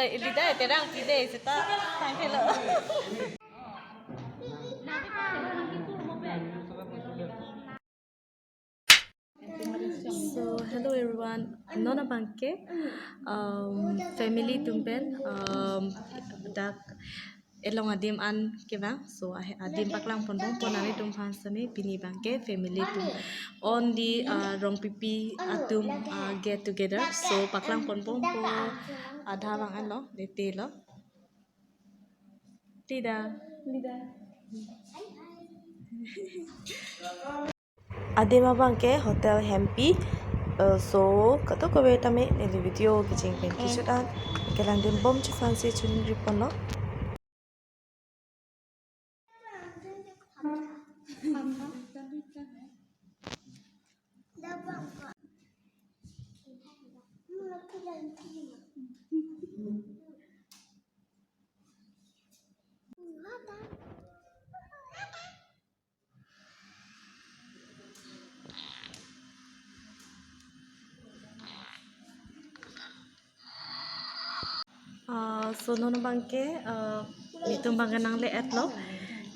lidah terang pide seta tangke lo. So hello everyone, nona bangke family tumpen dak elong adim an keba so adim paklang pondong ponari tum hansani pini bangke family tum on di rong pipi atum get together so paklang pondong po adha bang an lo dete lo tidak Adema bangke hotel Hempi so kato kowe tame nili video kicing pen kisudan kelang dim bom fancy chun ripono so nono bangke mitum bangke nang le etlo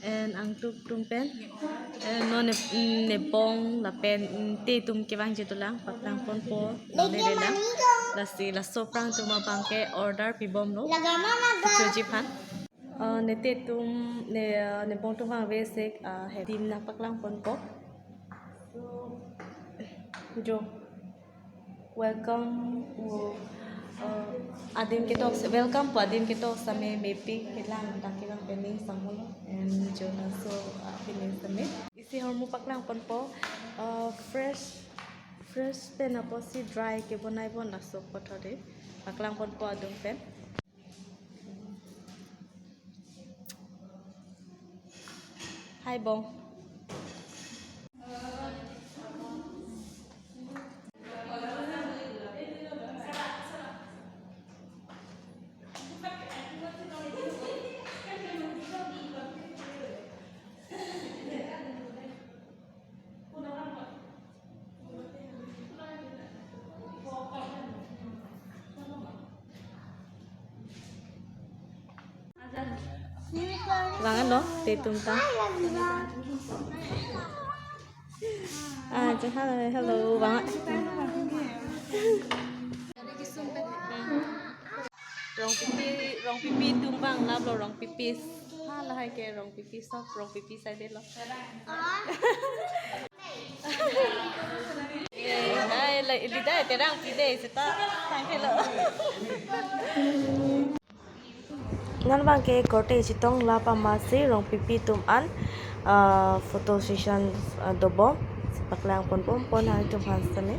and ang tumpen no ne bong la pen te tum ke bang jitulang patlang pon po le la la soprang tuma bangke order pi bom no choji phan ne te tum ne bong tum bang ve sek hedim na paklang pon po so jo welcome adim kita welcome po adim kita same mepi kilang dakilang pening samulo and jona so pening same isi hormu paklang pon po fresh pen apo si dry ke bonai bon na so pothode paklang pon po adum pen hai bong Langan lo, tetum ta. Hello, banget. Rong pipi tumbang lah lo rong pipis. Lah hai ke rong pipi sok rong pipi sai de lo. Lidah terang pide seta tangke lo. Ngan bangke kote chitong la pamasi rong pipi tum an photo session dobo paklang pon hari tum hansane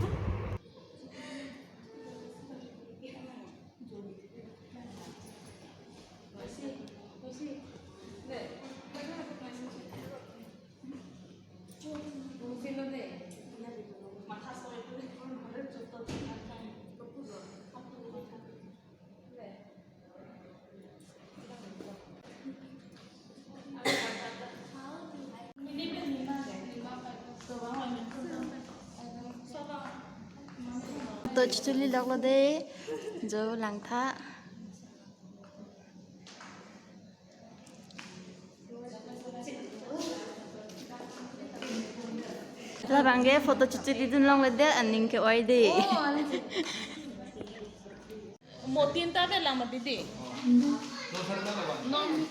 tôi chỉ đi lọc là đi giờ làng thả là bạn ghé photo chụp đi đun long là đấy anh ninh cái oai đi một tiền ta phải làm một tí đi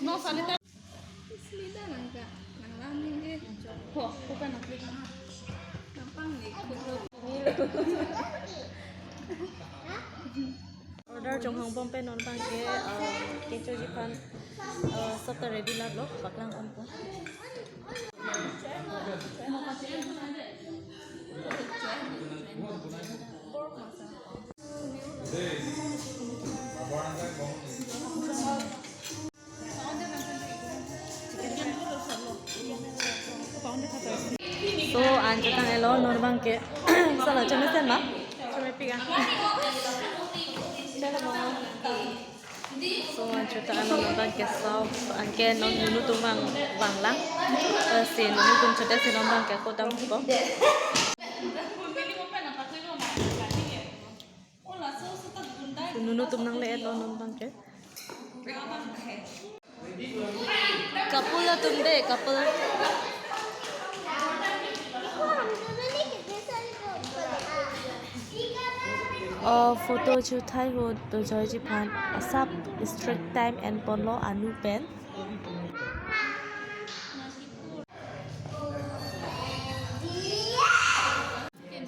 nó sao đấy ta bukan gampang nih order trong hong bom pe non bang ke choji pan sab ta ready la lo paklang on po so anjatan elo nor bang ke sala chame sen ma chame piga so anjatan elo nor bang ke so anke non nunu tumang banglang se nunu tum chote se non bang ke ko tam ko nunu nuno tum nang leet lo non bangke. Couple la tum de couple. Photo chu thai ho to joy ji phan asap strict time and ponlo anu pen.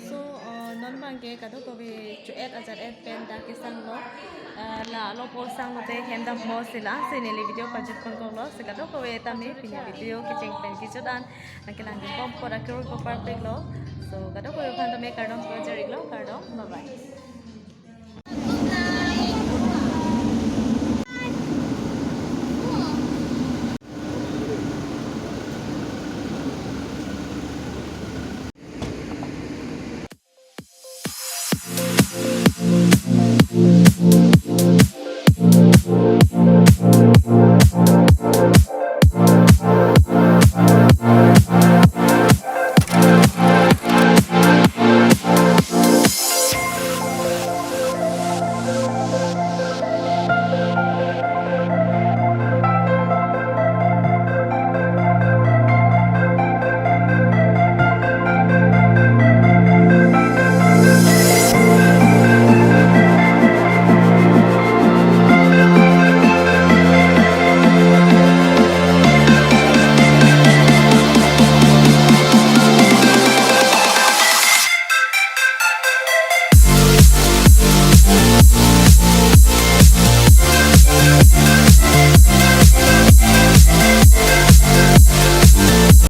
So non bangke kado ko be chu et ajar et pen da ke sang lo la lo po sang lo te henda mo sila sinili video pajit kon ko lo se kado ko be tami pinya video ki cheng pen ki chudan nakilang bom pora kro ko perfect lo so kado ko be phan tami kardom ko jari lo kardom bye bye.